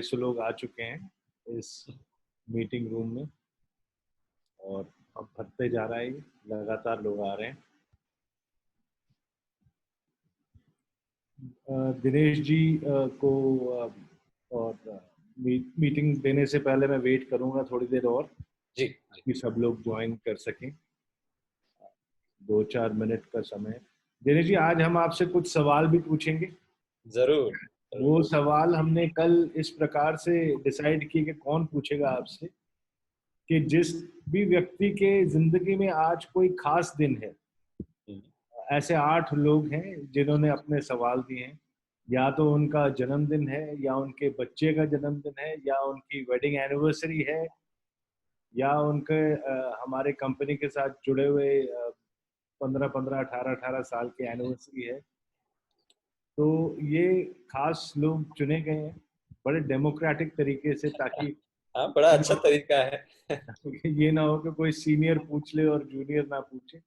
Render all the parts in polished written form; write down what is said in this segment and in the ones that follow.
250 लोग आ चुके हैं इस मीटिंग रूम में और अब बढ़ते जा रहा है, लगातार लोग आ रहे हैं। दिनेश जी को और मीटिंग देने से पहले मैं वेट करूंगा थोड़ी देर और जी कि सब लोग ज्वाइन कर सकें। 2-4 मिनट का समय। दिनेश जी, आज हम आपसे कुछ सवाल भी पूछेंगे। जरूर। वो सवाल हमने कल इस प्रकार से डिसाइड किए कि कौन पूछेगा आपसे, कि जिस भी व्यक्ति के जिंदगी में आज कोई खास दिन है, ऐसे 8 लोग हैं जिन्होंने अपने सवाल दिए हैं। या तो उनका जन्मदिन है, या उनके बच्चे का जन्मदिन है, या उनकी वेडिंग एनिवर्सरी है, या उनके हमारे कंपनी के साथ जुड़े हुए 15-15, 18-18 साल की एनिवर्सरी है। तो ये खास लोग चुने गए हैं बड़े डेमोक्रेटिक तरीके से, ताकि हाँ, बड़ा अच्छा तरीका है। ये ना हो कि कोई सीनियर पूछ ले और जूनियर ना पूछे।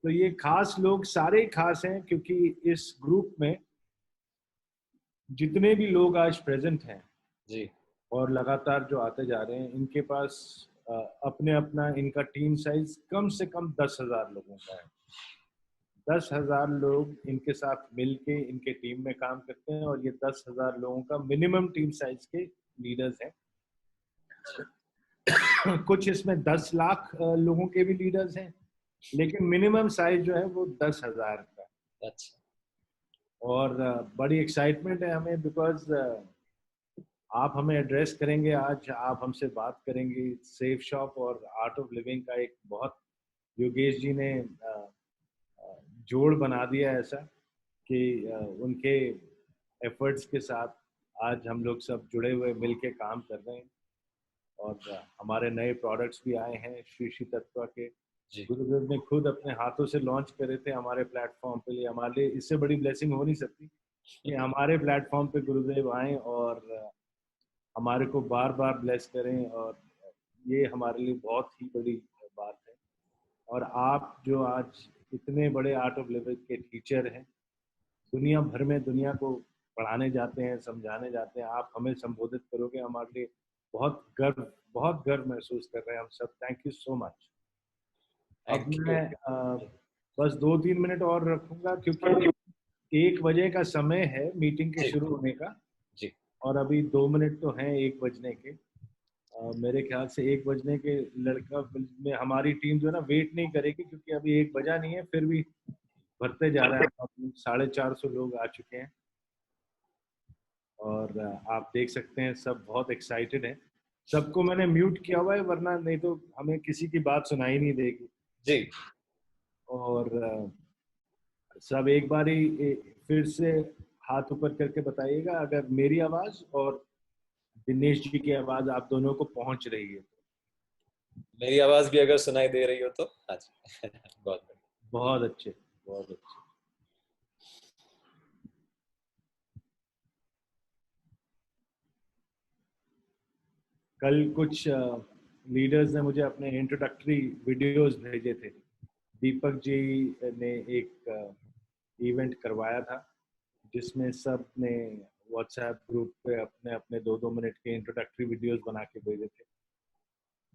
तो ये खास लोग सारे खास हैं, क्योंकि इस ग्रुप में जितने भी लोग आज प्रेजेंट हैं जी और लगातार जो आते जा रहे हैं, इनके पास अपने अपना इनका टीम साइज कम से कम 10,000 लोगों का है। 10,000 लोग इनके साथ मिलके इनके टीम में काम करते हैं, और ये 10,000 लोगों का मिनिमम टीम साइज के लीडर्स हैं। कुछ इसमें 10 लाख लोगों के भी लीडर्स हैं, लेकिन मिनिमम साइज जो है वो 10,000 का। अच्छा। और बड़ी एक्साइटमेंट है हमें, बिकॉज आप हमें एड्रेस करेंगे आज, आप हमसे बात करेंगे। सेफ शॉप और आर्ट ऑफ लिविंग का एक बहुत, योगेश जी ने जोड़ बना दिया ऐसा कि उनके एफर्ट्स के साथ आज हम लोग सब जुड़े हुए मिलके काम कर रहे हैं। और हमारे नए प्रोडक्ट्स भी आए हैं श्री श्री तत्व के। गुरुदेव ने खुद अपने हाथों से लॉन्च करे थे हमारे प्लेटफॉर्म पे। लिए हमारे लिए इससे बड़ी ब्लेसिंग हो नहीं सकती कि हमारे प्लेटफॉर्म पे गुरुदेव आए और हमारे को बार बार ब्लेस करें, और ये हमारे लिए बहुत ही बड़ी बात है। और आप जो आज इतने बड़े आर्ट ऑफ लिविंग के टीचर हैं, दुनिया भर में दुनिया को पढ़ाने जाते हैं, समझाने जाते हैं, आप हमें संबोधित करोगे, हमारे लिए बहुत गर्व महसूस कर रहे हैं हम सब। Thank you so much. अब मैं बस 2-3 मिनट और रखूंगा, क्योंकि 1 बजे का समय है मीटिंग के शुरू होने का। जी। और अभी 2 मिनट तो हैं 1 बजने के। मेरे ख्याल से 1 बजने के लड़का में हमारी टीम जो है ना वेट नहीं करेगी, क्योंकि अभी 1 बजा नहीं है, फिर भी भरते जा रहा है। 450 लोग आ चुके हैं और आप देख सकते हैं सब बहुत एक्साइटेड हैं। सबको मैंने म्यूट किया हुआ है, वरना नहीं तो हमें किसी की बात सुनाई नहीं देगी। जी। और सब एक बारी फिर से हाथ ऊपर करके बताइएगा अगर मेरी आवाज और दिनेश जी की आवाज आप दोनों को पहुंच रही है। मेरी आवाज भी अगर सुनाई दे रही हो तो हाँ जी। बहुत अच्छे, बहुत अच्छे। कल कुछ लीडर्स ने मुझे अपने इंट्रोडक्टरी वीडियोस भेजे थे। दीपक जी ने एक इवेंट करवाया था जिसमें सब ने व्हाट्सएप ग्रुप पे अपने अपने 2-2 मिनट के इंट्रोडक्टरी वीडियोस बना के भेजे थे।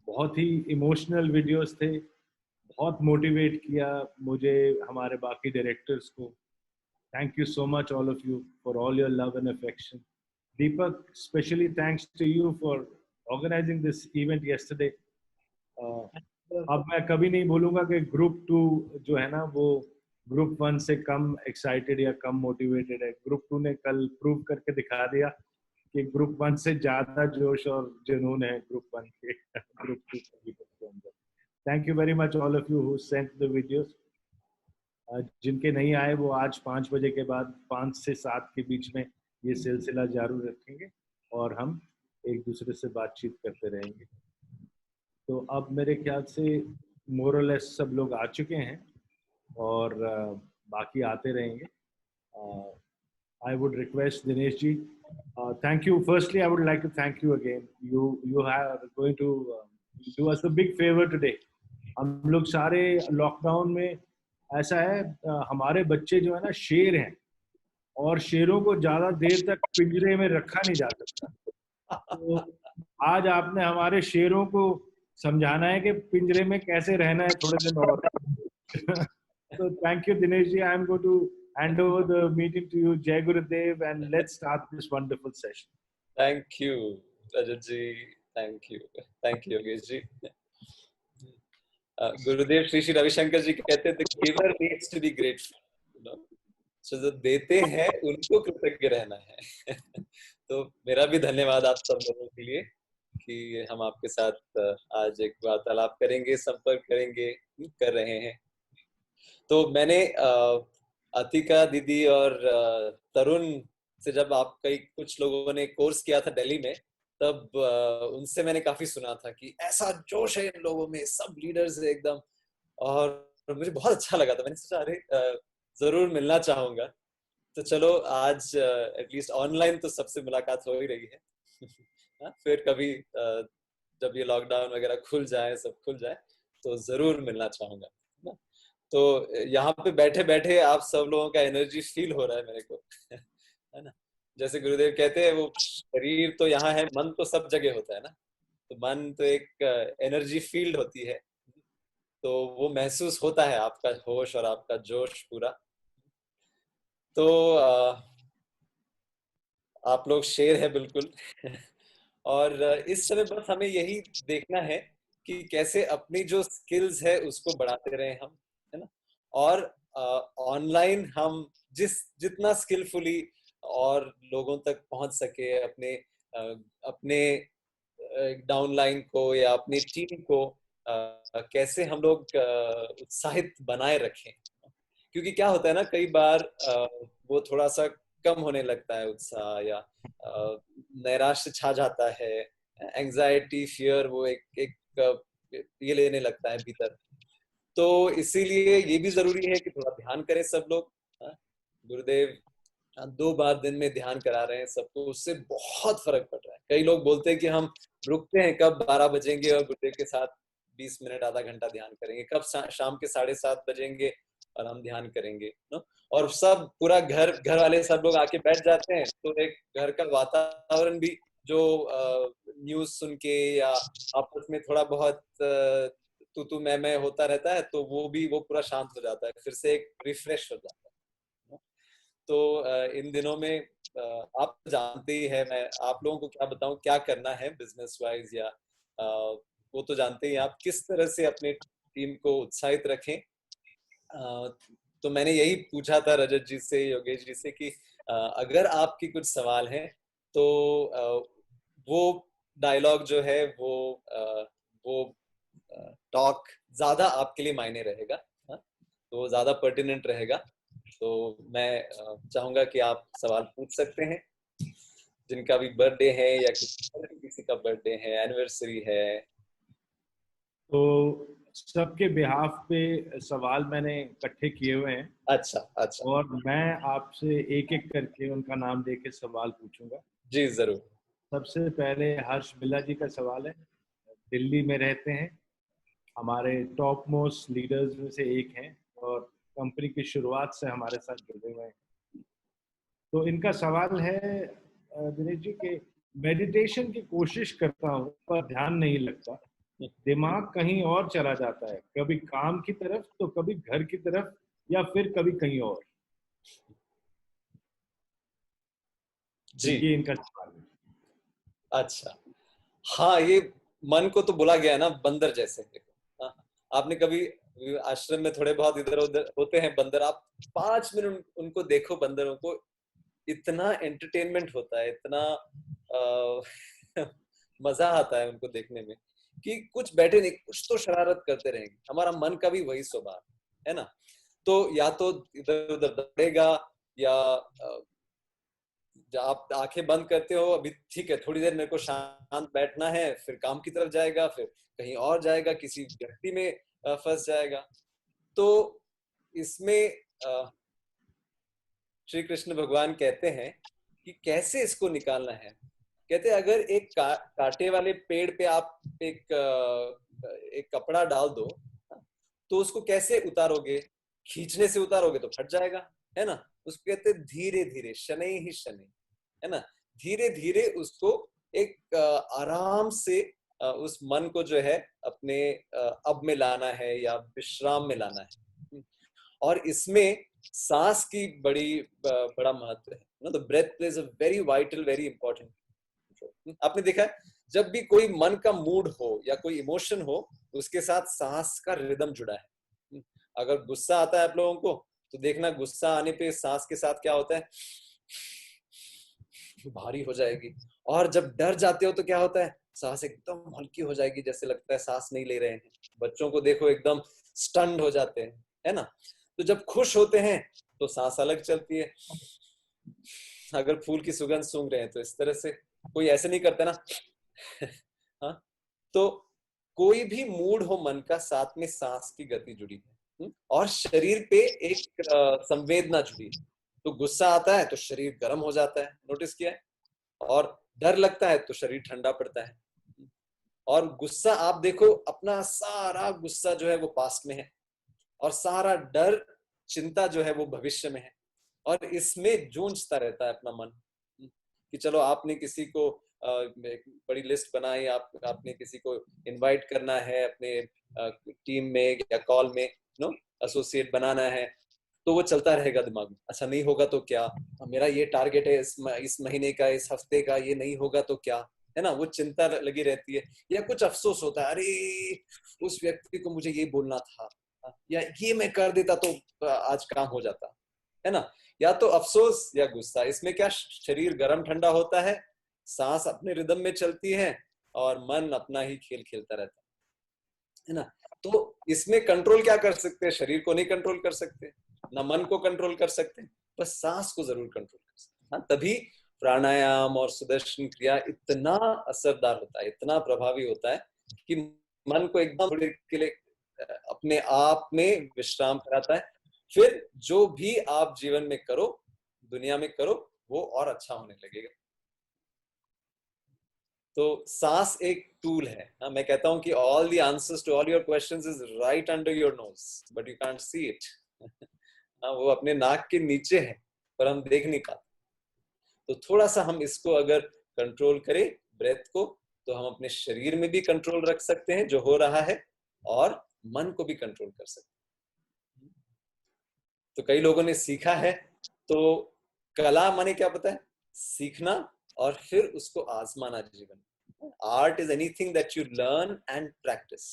बहुत ही इमोशनल वीडियोस थे, बहुत मोटिवेट किया मुझे, हमारे बाकी डायरेक्टर्स को। Thank you so much all of you for all your love and affection. Deepak, especially thanks to you for organizing this event yesterday. अब मैं कभी नहीं भूलूंगा कि ग्रुप 2 जो है ना वो ग्रुप 1 से कम एक्साइटेड या कम मोटिवेटेड है। ग्रुप 2 ने कल प्रूव करके दिखा दिया कि ग्रुप 1 से ज्यादा जोश और जुनून है ग्रुप 1 के ग्रुप 2 के अंदर। Thank you very much all of you who sent the videos. जिनके नहीं आए वो आज 5 बजे के बाद 5 से 7 के बीच में ये सिलसिला जारी रखेंगे और हम एक दूसरे से बातचीत करते रहेंगे। तो अब मेरे ख्याल से मोर और लेस सब लोग आ चुके हैं और बाकी आते रहेंगे। I would request Dinesh ji, thank you. Firstly, I would like to thank you again. You are going to do us a big favor today. हम लोग सारे लॉकडाउन में, ऐसा है हमारे बच्चे जो है ना शेर हैं, और शेरों को ज्यादा देर तक पिंजरे में रखा नहीं जा सकता। तो आज आपने हमारे शेरों को समझाना है कि पिंजरे में कैसे रहना है थोड़े दिन और। So thank you, Dinesh ji. I'm going to hand over the meeting to you, Jai Gurudev, and let's start this wonderful session. Thank you, Rajat ji. Thank you, Yogesh ji. गुरुदेव श्री श्री रविशंकर जी कहते थे, giver needs to be grateful, so जो देते हैं उनको कृतज्ञ रहना है। तो मेरा भी धन्यवाद आप सब लोगों के लिए कि हम आपके साथ आज एक वार्तालाप करेंगे, संपर्क करेंगे, कर रहे हैं। तो मैंने अतिका दीदी और तरुण से जब आप कुछ लोगों ने कोर्स किया था दिल्ली में, तब उनसे मैंने काफी सुना था कि ऐसा जोश है इन लोगों में, सब लीडर्स है एकदम, और मुझे बहुत अच्छा लगा था। मैंने सोचा अरे जरूर मिलना चाहूंगा। तो चलो आज एटलीस्ट ऑनलाइन तो सबसे मुलाकात हो ही रही है। फिर कभी जब ये लॉकडाउन वगैरह खुल जाए, सब खुल जाए, तो जरूर मिलना चाहूंगा। तो यहाँ पे बैठे बैठे आप सब लोगों का एनर्जी फील हो रहा है मेरे को, है ना। जैसे गुरुदेव कहते हैं, वो शरीर तो यहाँ है, मन तो सब जगह होता है ना। तो मन तो एक एनर्जी फील्ड होती है, तो वो महसूस होता है आपका होश और आपका जोश पूरा। तो आप लोग शेर है बिल्कुल। और इस समय बस हमें यही देखना है कि कैसे अपनी जो स्किल्स है उसको बढ़ाते रहे हम, है ना। और ऑनलाइन हम जितना स्किलफुली और लोगों तक पहुंच सके, अपने डाउनलाइन को या अपनी टीम को कैसे हम लोग उत्साहित बनाए रखें। क्योंकि क्या होता है ना, कई बार वो थोड़ा सा कम होने लगता है उत्साह, या नैराश्य छा जाता है, एंजाइटी, फियर, वो एक ये लेने लगता है भीतर। तो इसीलिए ये भी जरूरी है कि थोड़ा ध्यान करें सब लोग। गुरुदेव 2 बार दिन में ध्यान करा रहे हैं सबको, उससे बहुत फर्क पड़ रहा है। कई लोग बोलते हैं कि हम रुकते हैं कब 12 बजेंगे और गुरुदेव के साथ 20 मिनट आधा घंटा ध्यान करेंगे, कब शाम के 7:30 बजेंगे और हम ध्यान करेंगे, नो। और सब पूरा घर वाले सब लोग आके बैठ जाते हैं, तो एक घर का वातावरण भी जो न्यूज सुन के या आपस में थोड़ा बहुत तू मैं होता रहता है, तो वो पूरा शांत हो जाता है, फिर से एक रिफ्रेश हो जाता है। तो इन दिनों में आप जानते ही है, मैं आप लोगों को क्या बताऊं क्या करना है बिजनेस वाइज, या वो तो जानते ही आप किस तरह से अपने टीम को उत्साहित रखें। तो मैंने यही पूछा था रजत जी से, योगेश जी से कि अगर आपकी कुछ सवाल हैं तो वो डायलॉग जो है वो टॉक ज्यादा आपके लिए मायने रहेगा, तो ज्यादा पर्टिनेंट रहेगा। तो मैं चाहूंगा कि आप सवाल पूछ सकते हैं, जिनका भी बर्थडे है या किसी का बर्थडे है, एनिवर्सरी है। तो सबके बिहाफ पे सवाल मैंने इकट्ठे किए हुए हैं। अच्छा। और मैं आपसे एक एक करके उनका नाम लेके सवाल पूछूंगा। जी जरूर। सबसे पहले हर्ष बिल्ला जी का सवाल है। दिल्ली में रहते हैं, हमारे टॉप मोस्ट लीडर्स में से एक हैं और कंपनी की शुरुआत से हमारे साथ जुड़े हुए हैं। तो इनका सवाल है दिनेश जी के, मेडिटेशन की कोशिश करता हूँ पर ध्यान नहीं लगता, दिमाग कहीं और चला जाता है, कभी काम की तरफ तो कभी घर की तरफ या फिर कभी कहीं और। जी ये इनका सवाल है। अच्छा, हाँ, ये मन को तो बोला गया है ना बंदर जैसे। हाँ, आपने कभी आश्रम में थोड़े बहुत इधर उधर होते हैं बंदर, आप 5 मिनट उनको देखो, बंदरों को इतना एंटरटेनमेंट होता है, इतना मजा आता है उनको देखने में कि कुछ बैठे नहीं, कुछ तो शरारत करते रहेंगे। हमारा मन का भी वही स्वभाव है ना। तो या तो इधर उधर दौड़ेगा, या जब आप आंखें बंद करते हो, अभी ठीक है थोड़ी देर मेरे को शांत बैठना है, फिर काम की तरफ जाएगा, फिर कहीं और जाएगा, किसी व्यक्ति में फंस जाएगा। तो इसमें श्री कृष्ण भगवान कहते हैं कि कैसे इसको निकालना है। कहते हैं अगर एक कांटे वाले पेड़ पे आप एक कपड़ा डाल दो, तो उसको कैसे उतारोगे? खींचने से उतारोगे तो फट जाएगा, है ना, उसको कहते हैं धीरे धीरे, शनै ही शनै, है ना, धीरे धीरे उसको एक आराम से उस मन को जो है अपने अब में लाना है या विश्राम में लाना है। और इसमें सांस की बड़ा महत्व है ना। The breath plays a very vital, very important. आपने देखा है जब भी कोई मन का मूड हो या कोई इमोशन हो, उसके साथ सांस का रिदम जुड़ा है। अगर गुस्सा आता है आप लोगों को, तो देखना गुस्सा आने पे सांस के साथ क्या होता है, भारी हो जाएगी। और जब डर जाते हो तो क्या होता है, सांस एकदम हल्की हो जाएगी, जैसे लगता है सांस नहीं ले रहे हैं। बच्चों को देखो एकदम स्टन्ड हो जाते हैं, है ना। तो जब खुश होते हैं तो सांस अलग चलती है। अगर फूल की सुगंध सूंघ रहे हैं तो इस तरह से, कोई ऐसे नहीं करता ना। हाँ, तो कोई भी मूड हो मन का, साथ में सांस की गति जुड़ी है। और शरीर पे एक संवेदना जुड़ी है। तो गुस्सा आता है तो शरीर गर्म हो जाता है, नोटिस किया है। और डर लगता है तो शरीर ठंडा पड़ता है। और गुस्सा आप देखो, अपना सारा गुस्सा जो है वो पास्ट में है, और सारा डर, चिंता जो है वो भविष्य में है। और इसमें जूझता रहता है अपना मन कि चलो आपने किसी को एक बड़ी लिस्ट बनाई, आपने किसी को इनवाइट करना है अपने टीम में या कॉल में, नो एसोसिएट बनाना है, तो वो चलता रहेगा दिमाग में। अच्छा नहीं होगा तो क्या, मेरा ये टारगेट है इस महीने का, इस हफ्ते का, ये नहीं होगा तो क्या, है ना। वो चिंता लगी रहती है। या कुछ अफसोस होता है, अरे उस व्यक्ति को मुझे ये बोलना था, या ये मैं कर देता तो आज काम हो जाता, है ना। या तो अफसोस या गुस्सा। इसमें क्या, शरीर गर्म ठंडा होता है, सांस अपने रिदम में चलती है, और मन अपना ही खेल खेलता रहता है ना। तो इसमें कंट्रोल क्या कर सकते हैं, शरीर को नहीं कंट्रोल कर सकते, ना मन को कंट्रोल कर सकते, बस सांस को जरूर कंट्रोल कर सकते। हाँ, तभी प्राणायाम और सुदर्शन क्रिया इतना असरदार होता है, इतना प्रभावी होता है कि मन को एकदम थोड़ी देर के लिए अपने आप में विश्राम कराता है। फिर जो भी आप जीवन में करो, दुनिया में करो, वो और अच्छा होने लगेगा। तो सांस एक टूल है। मैं कहता हूं कि all the answers to all your questions is right under your nose, but you can't see it. वो अपने नाक के नीचे है, पर हम देख नहीं पाते। तो थोड़ा सा हम इसको अगर कंट्रोल करें, ब्रेथ को, तो हम अपने शरीर में भी कंट्रोल रख सकते हैं जो हो रहा है, और मन को भी कंट्रोल कर सकते हैं। तो कई लोगों ने सीखा है, तो कला माने क्या पता है, सीखना और फिर उसको आजमाना जीवन में। Art is anything that you learn and practice.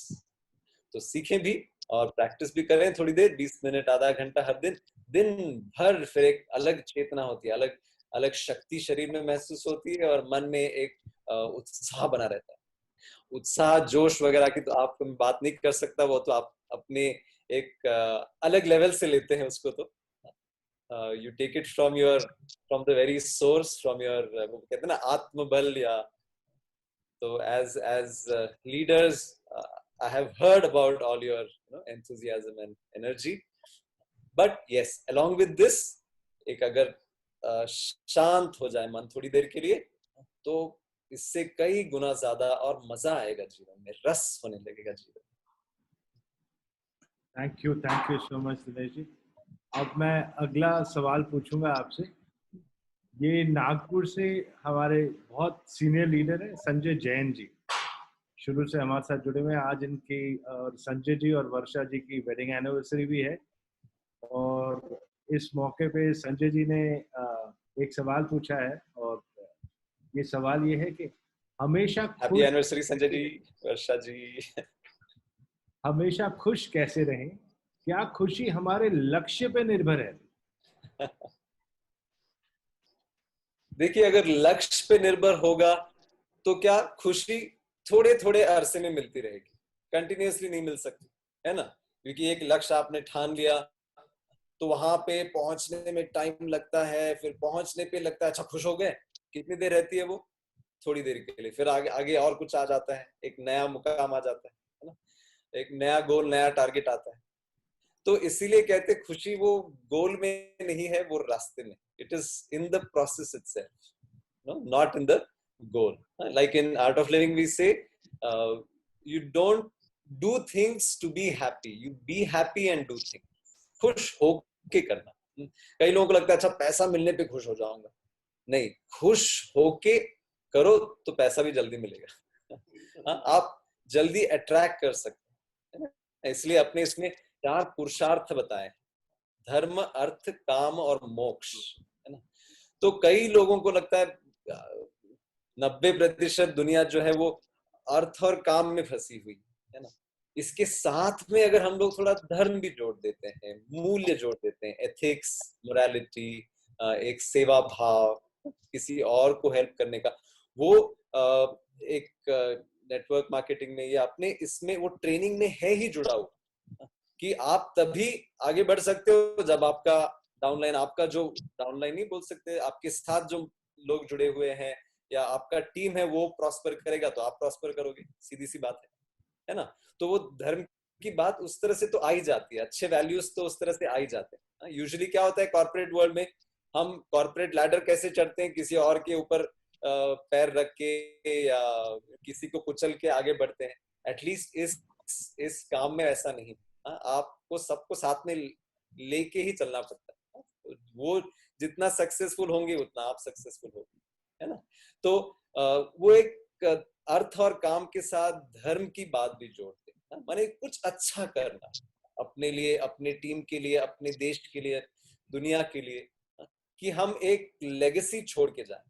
तो सीखें भी और प्रैक्टिस भी करें थोड़ी देर, 20 मिनट, आधा घंटा हर दिन, दिन भर। फिर एक अलग चेतना होती है, अलग अलग शक्ति शरीर में महसूस होती है, और मन में एक उत्साह बना रहता है। उत्साह, जोश वगैरह की तो आप बात नहीं कर सकता, वो तो आप अपने एक अलग लेवल से लेते हैं उसको। तो you take it from the very source, from your, वो कहते हैं ना आत्मबल। या तो as leaders, I have heard about all your enthusiasm and energy, but yes, along with this, एक अगर शांत हो जाए मन थोड़ी देर के लिए, तो इससे कई गुना ज्यादा और मजा आएगा जीवन में, रस होने लगेगा जीवन। Thank you so much Dinesh ji. अब मैं अगला सवाल पूछूंगा आपसे। ये नागपुर से हमारे बहुत सीनियर लीडर है संजय जैन जी, शुरू से हमारे साथ जुड़े हुए हैं। आज इनकी और संजय जी और वर्षा जी की वेडिंग एनिवर्सरी भी है, और इस मौके पे संजय जी ने एक सवाल पूछा है, और ये सवाल ये है कि हमेशा हैप्पी एनिवर्सरी संजय जी, वर्षा जी। हमेशा खुश कैसे रहें, क्या खुशी हमारे लक्ष्य पे निर्भर है? देखिए, अगर लक्ष्य पे निर्भर होगा तो क्या खुशी थोड़े थोड़े अरसे में मिलती रहेगी, कंटिन्यूअसली नहीं मिल सकती, है ना। क्योंकि एक लक्ष्य आपने ठान लिया, तो वहां पे पहुंचने में टाइम लगता है, फिर पहुंचने पे लगता है अच्छा खुश हो गए। कितनी देर रहती है वो, थोड़ी देर के लिए, फिर आगे आगे और कुछ आ जाता है, एक नया मुकाम आ जाता है ना, एक नया गोल, नया टारगेट आता है। तो इसीलिए कहते खुशी वो गोल में नहीं है, वो रास्ते में। It is in the process itself, no, not in the goal. Like in Art of Living we say, you don't do things to be happy, you be happy and do things. खुश होके करना, कई लोगों को लगता है अच्छा पैसा मिलने पे खुश हो जाऊंगा, नहीं, खुश होके करो तो पैसा भी जल्दी मिलेगा। हाँ, आप जल्दी अट्रैक्ट कर सकते हैं, इसलिए अपने इसमें 4 पुरुषार्थ बताए, धर्म, अर्थ, काम और मोक्ष, है ना। तो कई लोगों को लगता है 90% दुनिया जो है वो अर्थ और काम में फंसी हुई है ना। इसके साथ में अगर हम लोग थोड़ा धर्म भी जोड़ देते हैं, मूल्य जोड़ देते हैं, एथिक्स, मोरालिटी, एक सेवा भाव, किसी और को हेल्प करने का, वो एक नेटवर्क मार्केटिंग में या अपने इसमें वो ट्रेनिंग में है ही जुड़ा हुआ, कि आप तभी आगे बढ़ सकते हो जब आपका डाउनलाइन, आपका जो डाउनलाइन नहीं बोल सकते, आपके साथ जो लोग जुड़े हुए हैं या आपका टीम है वो प्रॉस्पर करेगा तो आप प्रॉस्पर करोगे, सीधी सी बात है ना। तो वो धर्म की बात उस तरह से तो आ ही जाती है, अच्छे वैल्यूज तो उस तरह से आ ही जाते हैं। यूजुअली क्या होता है कॉर्पोरेट वर्ल्ड में, हम कॉर्पोरेट लैडर कैसे चढ़ते हैं, किसी और के ऊपर पैर रख के या किसी को कुचल के आगे बढ़ते हैं। एटलीस्ट इस काम में ऐसा नहीं, आपको सबको साथ में लेके ही चलना पड़ता है। वो जितना सक्सेसफुल होंगे उतना आप सक्सेसफुल होंगे, है ना। तो वो एक अर्थ और काम के साथ धर्म की बात भी जोड़ते हैं, माने कुछ अच्छा करना अपने लिए, अपने टीम के लिए, अपने देश के लिए, दुनिया के लिए, कि हम एक लेगेसी छोड़ के जाएं,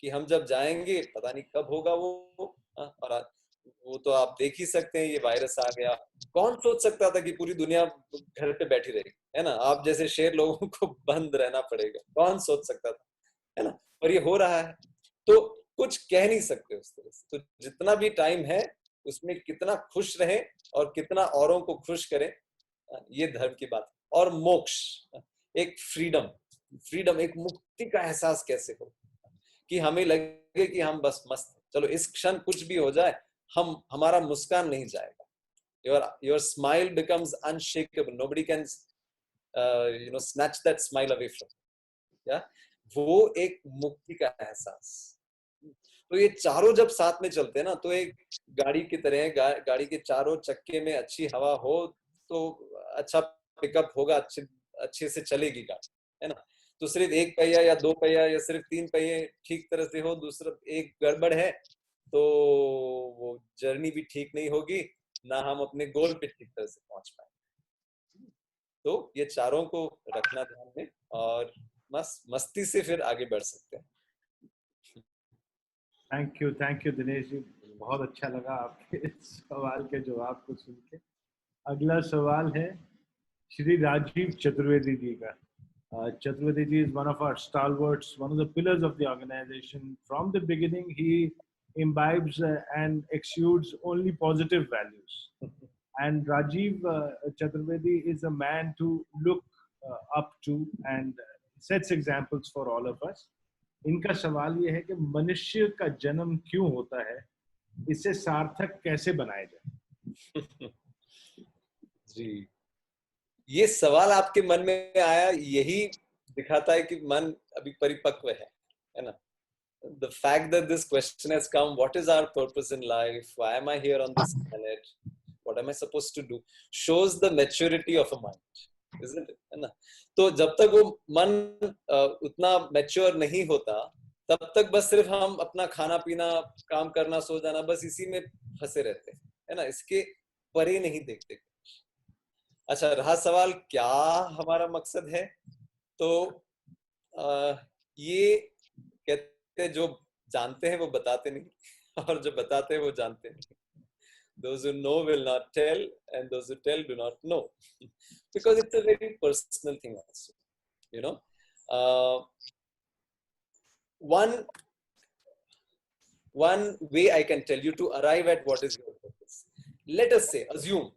कि हम जब जाएंगे पता नहीं कब होगा वो। और वो तो आप देख ही सकते हैं, ये वायरस आ गया, कौन सोच सकता था कि पूरी दुनिया घर पे बैठी रहेगी, है ना। आप जैसे शेर लोगों को बंद रहना पड़ेगा, कौन सोच सकता था, है ना। पर ये हो रहा है, तो कुछ कह नहीं सकते उस तरह से। तो जितना भी टाइम है उसमें कितना खुश रहे और कितना औरों को खुश करें, ये धर्म की बात। और मोक्ष, एक फ्रीडम, फ्रीडम, एक मुक्ति का एहसास कैसे हो, कि हमें लगे कि हम बस मस्त, चलो इस क्षण कुछ भी हो जाए, हमारा मुस्कान नहीं जाएगा। your smile becomes unshakable, nobody can snatch that smile away from you, yeah? वो एक मुक्ति का एहसास। तो ये चारों जब साथ में चलते हैं ना, तो एक गाड़ी की तरह, गाड़ी के चारों चक्के में अच्छी हवा हो तो अच्छा पिकअप होगा, अच्छे से चलेगी गाड़ी, है ना। तो सिर्फ एक पहिया या दो पहिया या सिर्फ 3 पहिए ठीक तरह से हो, दूसरा एक गड़बड़ है, तो वो जर्नी भी ठीक नहीं होगी, ना हम अपने गोल पे ठीक तरह से पहुंच पाए। तो ये चारों को रखना ध्यान में, और मस्ती से फिर आगे बढ़ सकते हैं। थैंक यू दिनेश जी, बहुत अच्छा लगा आपके इस सवाल के जवाब को सुन के। अगला सवाल है श्री राजीव चतुर्वेदी जी का। Chaturvedi ji is one of our stalwarts, one of the pillars of the organization. From the beginning, he imbibes and exudes only positive values. And Rajiv Chaturvedi is a man to look up to and sets examples for all of us. इनका सवाल ये है कि मनुष्य का जन्म क्यों होता है, इसे सार्थक कैसे बनाया जाए। जी, ये सवाल आपके मन में आया, यही दिखाता है कि मन अभी परिपक्व है ना। The fact that this question has come, what is our purpose in life, why am I here on this planet, what am I supposed to do, shows the maturity of a mind, isn't it, है ना। तो जब तक वो मन उतना mature नहीं होता, तब तक बस सिर्फ हम अपना खाना पीना, काम करना, सो जाना, बस इसी में फंसे रहते हैं, है ना, इसके परे नहीं देखते। अच्छा, रहा सवाल क्या हमारा मकसद है, तो ये कहते हैं जो जानते हैं वो बताते नहीं, और जो बताते हैं वो जानते नहीं। Those who know will not tell, and those who tell do not know, because it's a very personal thing also, you know. One way I can tell you to arrive at what is your purpose. Let us say, assume,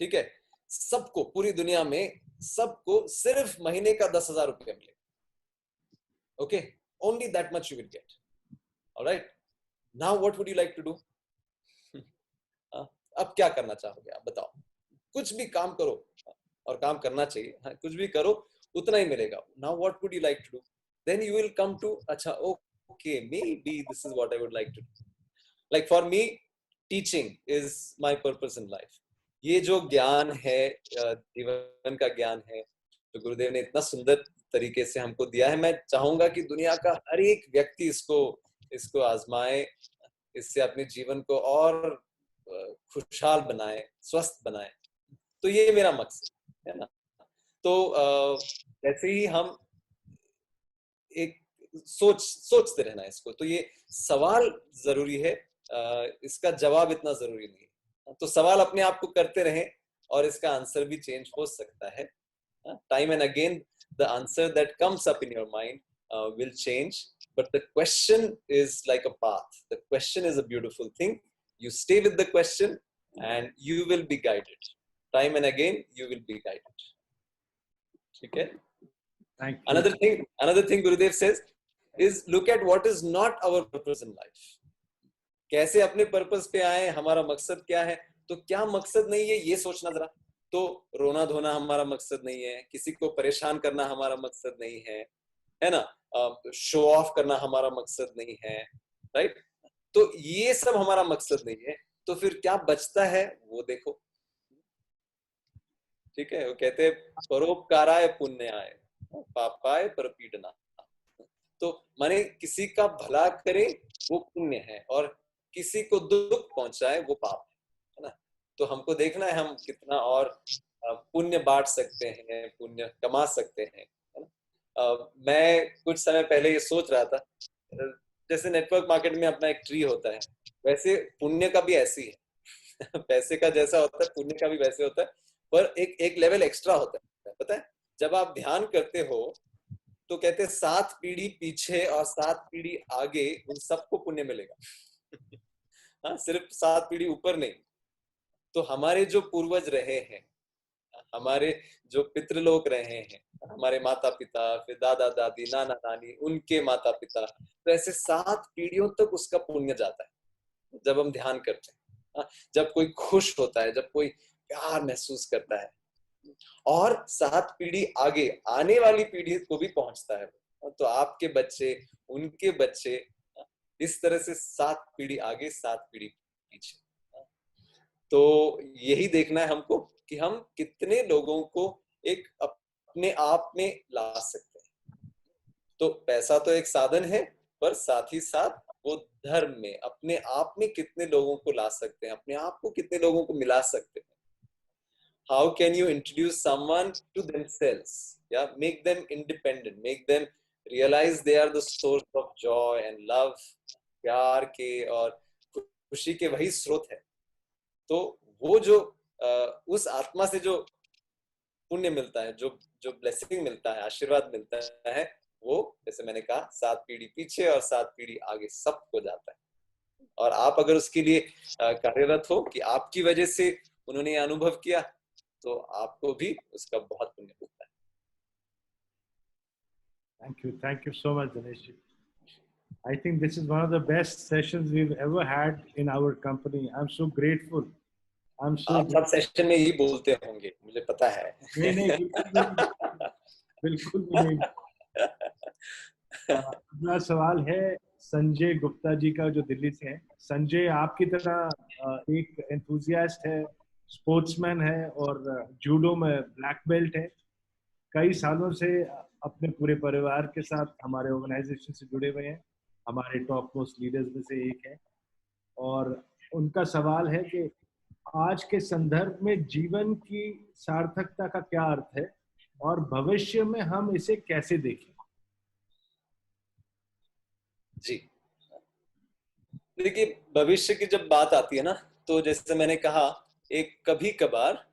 ठीक है, सबको, पूरी दुनिया में सबको सिर्फ महीने का 10,000 रुपया मिले, okay, only that much you will get, all right. Now what would you like to do? अब क्या करना चाहोगे आप बताओ। कुछ भी काम करो, और काम करना चाहिए, हाँ, कुछ भी करो उतना ही मिलेगा। Now what would you like to do? Then you will come to, अच्छा okay, maybe this is what I would like to do. Like for me, teaching is my purpose in life. ये जो ज्ञान है, जीवन का ज्ञान है, जो गुरुदेव ने इतना सुंदर तरीके से हमको दिया है। मैं चाहूंगा कि दुनिया का हर एक व्यक्ति इसको इसको आजमाए, इससे अपने जीवन को और खुशहाल बनाए, स्वस्थ बनाए। तो ये मेरा मकसद है ना। तो जैसे ही हम एक सोचते रहना इसको, तो ये सवाल जरूरी है, इसका जवाब इतना जरूरी नहीं है। तो सवाल अपने आप को करते रहें और इसका आंसर भी चेंज हो सकता है। Time and again the answer that comes up in your mind will change, but the question is like a path. The question is a beautiful thing. You stay with the question and you will be guided. Time and again you will be guided. Okay? Thank you. Another thing Gurudev says is look at what is not our purpose in life. कैसे अपने purpose पे आए, हमारा मकसद क्या है। तो क्या मकसद नहीं है ये सोचना जरा। तो रोना धोना हमारा मकसद नहीं है, किसी को परेशान करना हमारा मकसद नहीं है ना, शो ऑफ करना हमारा मकसद नहीं है, राइट। तो ये सब हमारा मकसद नहीं है। तो फिर क्या बचता है वो देखो, ठीक है। वो कहते हैं परोपकाराय पुण्याय पापाय परपीडना। तो माने किसी का भला करे वो पुण्य है और किसी को दुख पहुंचाए वो पाप है ना। तो हमको देखना है हम कितना और पुण्य बांट सकते हैं, पुण्य कमा सकते हैं, है ना। मैं कुछ समय पहले ये सोच रहा था, जैसे नेटवर्क मार्केट में अपना एक ट्री होता है, वैसे पुण्य का भी ऐसी है पैसे का जैसा होता है पुण्य का भी वैसे होता है, पर एक लेवल एक्स्ट्रा होता है। पता है, जब आप ध्यान करते हो तो कहते हैं 7 पीढ़ी पीछे और 7 पीढ़ी आगे उन सबको पुण्य मिलेगा हाँ, सिर्फ 7 पीढ़ी ऊपर नहीं। तो हमारे जो पूर्वज रहे हैं, हमारे जो पितृलोक रहे हैं, हमारे माता पिता, फिर दादा दादी, नाना नानी, उनके माता पिता, तो ऐसे 7 पीढ़ियों तक उसका पुण्य जाता है जब हम ध्यान करते हैं। जब कोई खुश होता है, जब कोई प्यार महसूस करता है, और 7 पीढ़ी आगे आने वाली पीढ़ी को भी पहुंचता है। तो आपके बच्चे, उनके बच्चे, इस तरह से 7 पीढ़ी आगे 7 पीढ़ी पीछे। तो यही देखना है हमको कि हम कितने लोगों को एक अपने आप में ला सकते हैं। तो पैसा तो एक साधन है, पर साथ ही साथ वो धर्म में अपने आप में कितने लोगों को ला सकते हैं, अपने आप को कितने लोगों को मिला सकते हैं। How can you introduce someone to themselves? Yeah, make them independent, make them realize they are the source of joy and love. प्यार के और खुशी के वही स्रोत है। तो वो जो उस आत्मा से जो पुण्य मिलता है, जो जो ब्लेसिंग मिलता है, आशीर्वाद मिलता है, वो जैसे मैंने कहा 7 पीढ़ी पीछे और 7 पीढ़ी आगे सबको जाता है। और आप अगर उसके लिए कार्यरत हो कि आपकी वजह से उन्होंने ये अनुभव किया, तो आपको भी उसका बहुत पुण्य मिलता है। Thank you so much, Dinesh. I think this is one of the best sessions we've ever had in our company. I'm so grateful. I'm so. आप सब सेशन में यही बोलते होंगे, मुझे पता है। नहीं, बिल्कुल भी नहीं। अगला सवाल है संजय गुप्ता जी का, जो दिल्ली से है। संजय आपकी तरह एक एंथुजियास्ट है, स्पोर्ट्समैन है और जूडो में ब्लैक बेल्ट है। कई सालों से अपने पूरे परिवार के साथ हमारे ऑर्गेनाइजेशन से जुड़े हुए हैं, हमारे टॉप मोस्ट लीडर्स में से एक है। और उनका सवाल है कि आज के संदर्भ में जीवन की सार्थकता का क्या अर्थ है और भविष्य में हम इसे कैसे देखें। जी, देखिए भविष्य की जब बात आती है ना, तो जैसे मैंने कहा, एक कभी कभार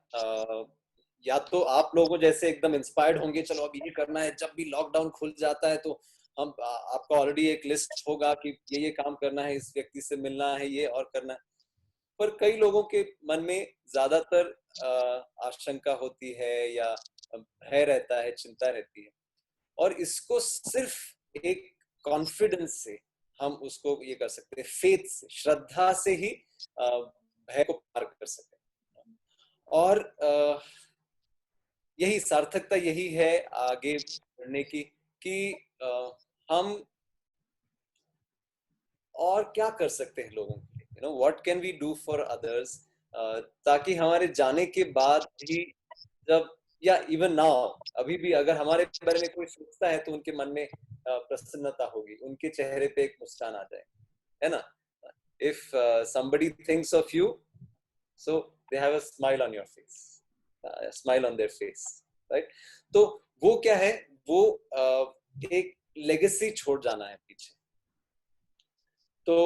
या तो आप लोगों जैसे एकदम इंस्पायर्ड होंगे, चलो अब ये करना है, जब भी लॉकडाउन खुल जाता है तो हम आपका ऑलरेडी एक लिस्ट होगा कि ये काम करना है, इस व्यक्ति से मिलना है, ये और करना है। पर कई लोगों के मन में ज्यादातर आशंका होती है या भय रहता है, चिंता रहती है, और इसको सिर्फ एक कॉन्फिडेंस से हम उसको ये कर सकते हैं, फेथ से, श्रद्धा से ही भय को पार कर सकते हैं। और यही सार्थकता यही है आगे बढ़ने की, कि हम और क्या कर सकते हैं लोगों के लिए, you know what can we do for others, ताकि हमारे जाने के बाद भी जब या इवन नाउ अभी भी अगर हमारे बारे में कोई सोचता है तो उनके मन में प्रसन्नता होगी, उनके चेहरे पे एक मुस्कान आ जाए, है ना? If somebody thinks of you, so they have a smile on your face, a smile on their face, right? तो वो क्या है, वो एक लेगेसी छोड़ जाना है पीछे। तो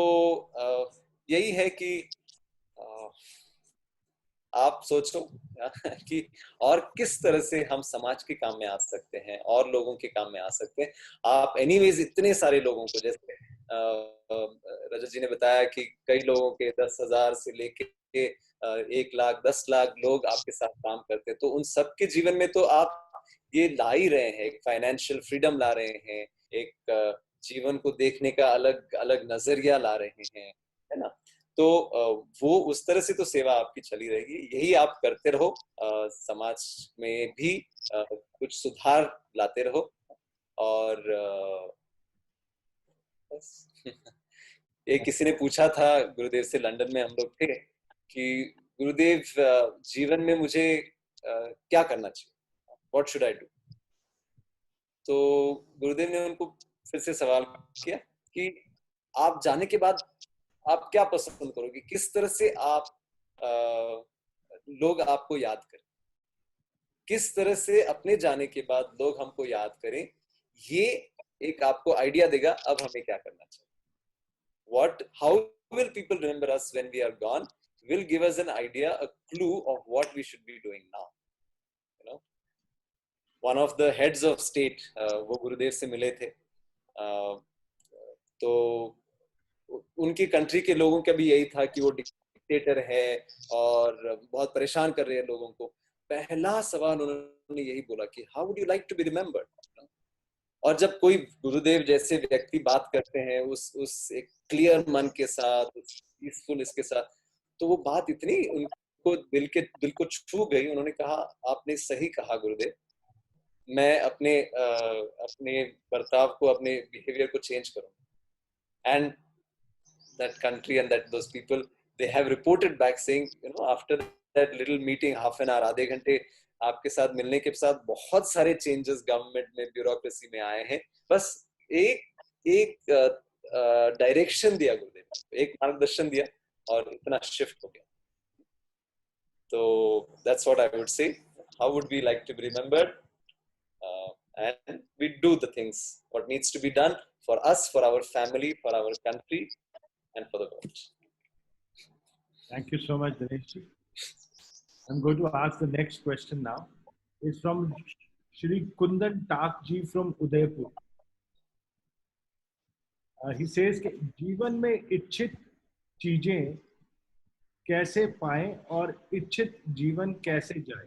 यही है कि आप सोचो कि और किस तरह से हम समाज के काम में आ सकते हैं और लोगों के काम में आ सकते हैं। आप एनीवेज इतने सारे लोगों को, जैसे रजत जी ने बताया कि कई लोगों के 10,000 से लेके 1 लाख 10 लाख लोग आपके साथ काम करते हैं, तो उन सबके जीवन में तो आप ये ला ही रहे हैं, एक फाइनेंशियल फ्रीडम ला रहे हैं, एक जीवन को देखने का अलग अलग नजरिया ला रहे हैं, है ना? तो वो उस तरह से तो सेवा आपकी चली रहेगी, यही आप करते रहो, समाज में भी कुछ सुधार लाते रहो। और बस एक किसी ने पूछा था गुरुदेव से, लंदन में हम लोग थे, कि गुरुदेव जीवन में मुझे क्या करना चाहिए, व्हाट शुड आई डू? तो गुरुदेव ने उनको फिर से सवाल किया कि आप जाने के बाद आप क्या पसंद करोगे, किस तरह से आप लोग आपको याद करें, किस तरह से अपने जाने के बाद लोग हमको याद करें, ये एक आपको आइडिया देगा अब हमें क्या करना चाहिए। What, how will people remember us when we are gone will give us an idea, a clue of what we should be doing now, you know? One of the heads of state, वो गुरुदेव से मिले थे, तो उनकी country के लोगों का भी यही था कि वो डिक्टेटर है और बहुत परेशान कर रहे हैं लोगों को। पहला सवाल उन्होंने यही बोला कि how would you like to be remembered? और जब कोई गुरुदेव जैसे व्यक्ति बात करते हैं उस एक क्लियर मन के साथ, पीसफुल इसके साथ, तो वो बात इतनी उनको दिल को छू गई। उन्होंने कहा आपने सही कहा गुरुदेव, मैं अपने बर्ताव को, अपने बिहेवियर को चेंज करूंगा। And that country and that those people, they have reported back saying, after that little meeting, half an hour, आधे घंटे आपके साथ मिलने के साथ बहुत सारे चेंजेस गवर्नमेंट में, ब्यूरोक्रेसी में आए हैं। बस एक डायरेक्शन दिया गुरुदेव, एक मार्गदर्शन दिया और इतना शिफ्ट हो गया। तो that's what I would say. How would we like to be remembered? And we do the things what needs to be done for us, for our family, for our country, and for the world. Thank you so much, Dinesh ji. I'm going to ask the next question now. It's from Shri Kundan Tak ji from Udaipur. He says कि जीवन में इच्छित चीजें कैसे पाएं और इच्छित जीवन कैसे जाए?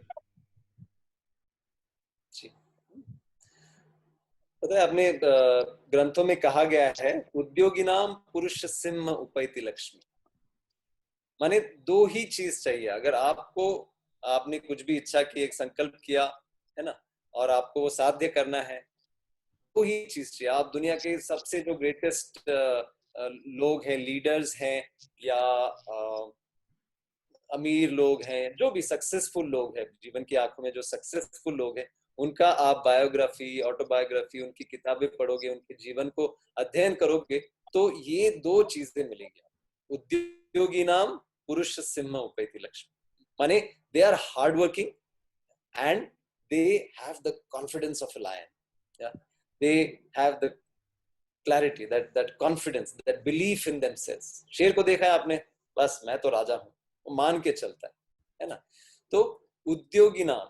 पता है, अपने ग्रंथों में कहा गया है, उद्योगिनाम पुरुष सिंह उपैति लक्ष्मी। माने दो ही चीज चाहिए। अगर आपने कुछ भी इच्छा की, एक संकल्प किया है ना, और आपको वो साध्य करना है, दो ही चीज चाहिए। आप दुनिया के सबसे जो ग्रेटेस्ट लोग हैं, लीडर्स हैं, या अमीर लोग हैं, जो भी सक्सेसफुल लोग हैं, जीवन की आंखों में जो सक्सेसफुल लोग हैं, उनका आप बायोग्राफी, ऑटोबायोग्राफी, उनकी किताबें पढ़ोगे, उनके जीवन को अध्ययन करोगे, तो ये दो चीजें मिलेंगी। उद्योगी नाम पुरुष सिंह उपैति लक्ष्मी, माने they are hard working and they have the confidence of a lion, they have the clarity, that confidence, that belief in themselves. शेर को देखा है आपने, बस मैं तो राजा हूं, वो मान के चलता है ना? तो उद्योगी नाम,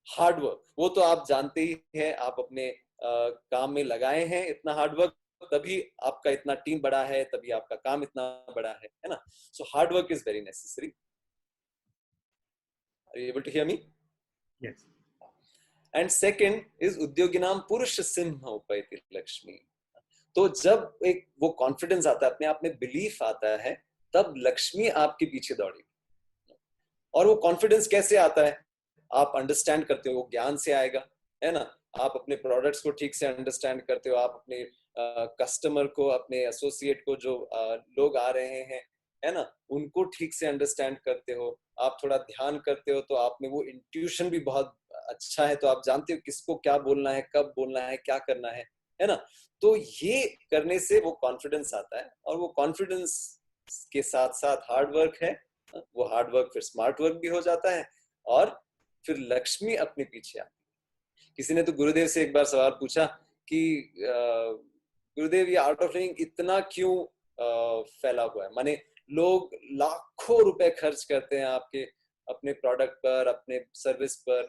हार्डवर्क, वो तो आप जानते ही हैं, आप अपने काम में लगाए हैं इतना हार्डवर्क, तभी आपका इतना टीम बड़ा है, तभी आपका काम इतना बड़ा है ना? So hard work is very necessary. Are you able to hear me? Yes. And second is उद्योगिनाम पुरुष सिंह उपैति लक्ष्मी। तो जब एक वो कॉन्फिडेंस आता है, अपने आप में बिलीफ आता है, तब लक्ष्मी आपके पीछे दौड़ेगी। और वो कॉन्फिडेंस कैसे आता है? आप अंडरस्टैंड करते हो, वो ज्ञान से आएगा, है ना? आप अपने प्रोडक्ट्स को ठीक से अंडरस्टैंड करते हो, आप अपने कस्टमर को, अपने एसोसिएट को, जो लोग आ रहे हैं, है ना, उनको ठीक से अंडरस्टैंड करते हो, आप थोड़ा ध्यान करते हो, तो आप में वो इंट्यूशन भी बहुत अच्छा है तो आप जानते हो किसको क्या बोलना है, कब बोलना है, क्या करना है ना। तो ये करने से वो कॉन्फिडेंस आता है, और वो कॉन्फिडेंस के साथ साथ हार्ड वर्क है, वो हार्ड वर्क फिर स्मार्ट वर्क भी हो जाता है, और फिर लक्ष्मी अपने पीछे आती है। किसी ने तो गुरुदेव से एक बार सवाल पूछा कि गुरुदेव ये आर्ट ऑफ लिविंग इतना क्यों फैला हुआ है, माने लोग लाखों रुपए खर्च करते हैं आपके अपने प्रोडक्ट पर, अपने सर्विस पर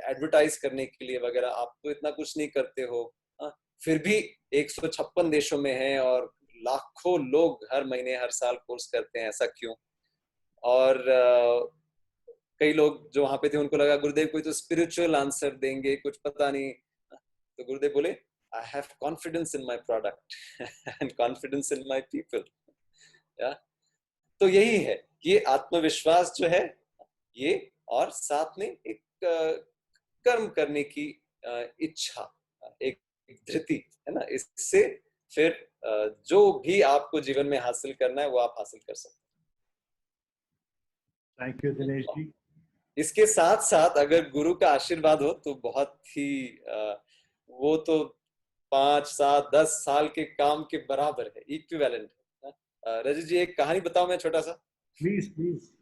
एडवर्टाइज करने के लिए वगैरह, आप तो इतना कुछ नहीं करते हो, फिर भी 156 देशों में है और लाखों लोग हर महीने हर साल कोर्स करते हैं, ऐसा क्यों। और कई लोग जो वहां पे थे उनको लगा गुरुदेव कोई तो स्पिरिचुअल आंसर देंगे, कुछ पता नहीं, तो गुरुदेव बोले I have confidence in my product and confidence in my people. तो यही है, ये आत्मविश्वास जो है ये, और साथ में एक कर्म करने की इच्छा, एक धृति है ना, इससे फिर जो भी आपको जीवन में हासिल करना है वो आप हासिल कर सकते हैं। Thank you Dinesh ji. इसके साथ साथ अगर गुरु का आशीर्वाद हो तो बहुत ही वो तो 5, 7, 10 साल के काम के बराबर है, इक्विवेलेंट है। रजत जी एक कहानी बताऊं मैं, छोटा सा। Please please.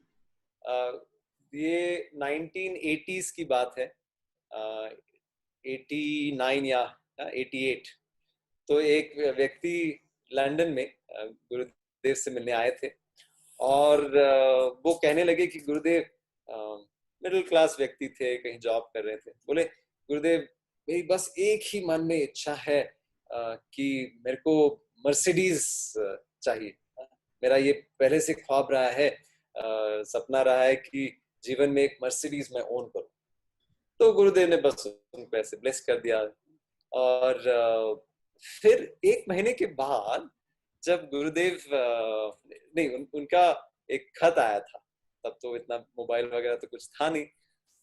ये 1980s की बात है, 89 या 88। तो एक व्यक्ति लंदन में गुरुदेव से मिलने आए थे, और वो कहने लगे कि गुरुदेव, मिडिल क्लास व्यक्ति थे, कहीं जॉब कर रहे थे, बोले गुरुदेव मेरी बस एक ही मन में इच्छा है कि मेरे को मर्सिडीज चाहिए, मेरा ये पहले से ख्वाब रहा है, सपना रहा है कि जीवन में एक मर्सिडीज मैं ओन करूं। तो गुरुदेव ने बस उनको ऐसे ब्लेस कर दिया। और फिर 1 महीने के बाद जब गुरुदेव नहीं उनका एक खत आया था, तब तो इतना मोबाइल वगैरह तो कुछ था नहीं,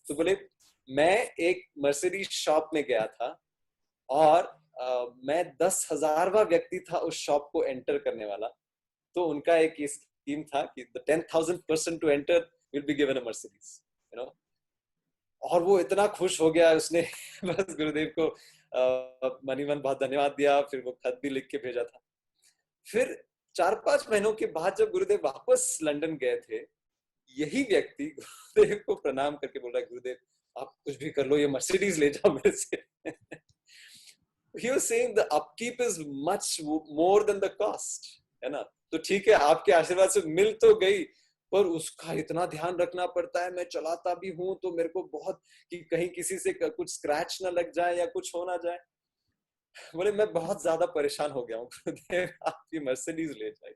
तो बोले मैं एक मर्सिडीज शॉप में गया था, और मैं 10,000वां व्यक्ति था उस शॉप को एंटर करने वाला, तो उनका एक स्कीम था कि the 10,000th person to enter will be given a Mercedes, you know। और वो इतना खुश हो गया, उसने बस गुरुदेव को मनी मन बहुत धन्यवाद दिया, फिर वो खत भी लिख के भेजा था। फिर 4-5 महीनों के बाद जब गुरुदेव वापस लंदन गए थे, यही व्यक्ति गुरुदेव को प्रणाम करके बोल रहा है गुरुदेव आप कुछ भी कर लो, ये मर्सिडीज ले जाओ मेरे से। He was saying the upkeep is much more than the cost, है ना। तो ठीक है आपके आशीर्वाद से मिल तो गई, पर उसका इतना ध्यान रखना पड़ता है, मैं चलाता भी हूं तो मेरे को बहुत कि कहीं किसी से कुछ स्क्रैच ना लग जाए या कुछ हो ना जाए। बोले मैं बहुत ज्यादा परेशान हो गया हूँ गुरुदेव, आपकी मर्सिडीज ले जाइए।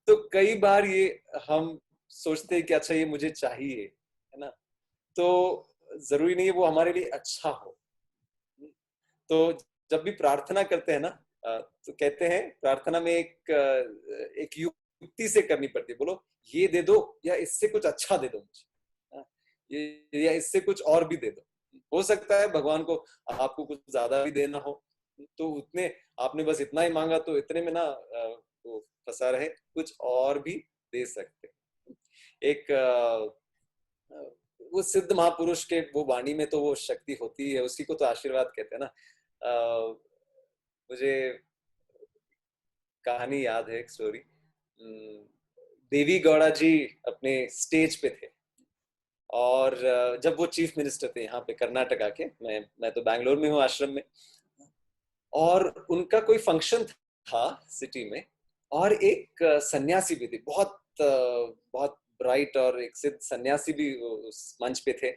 तो कई बार ये हम सोचते हैं कि अच्छा ये मुझे चाहिए, है ना, तो जरूरी नहीं है वो हमारे लिए अच्छा हो। तो जब भी प्रार्थना करते हैं ना, तो कहते हैं प्रार्थना में एक युक्ति से करनी पड़ती है, बोलो ये दे दो या इससे कुछ अच्छा दे दो मुझे, ये या इससे कुछ और भी दे दो। हो सकता है भगवान को आपको कुछ ज्यादा भी देना हो, तो उतने आपने बस इतना ही मांगा तो इतने में ना वो फंसा रहे, कुछ और भी दे सकते। एक वो सिद्ध महापुरुष के वो वाणी में तो वो शक्ति होती है, उसी को तो आशीर्वाद कहते हैं ना। मुझे कहानी याद है, एक स्टोरी। देवी गौड़ा जी अपने स्टेज पे थे, और जब वो चीफ मिनिस्टर थे यहाँ पे कर्नाटका के, मैं तो बैंगलोर में हूँ आश्रम में, और उनका कोई फंक्शन था सिटी में, और एक सन्यासी भी थे, बहुत बहुत ब्राइट, और एक सिद्ध सन्यासी भी उस मंच पे थे।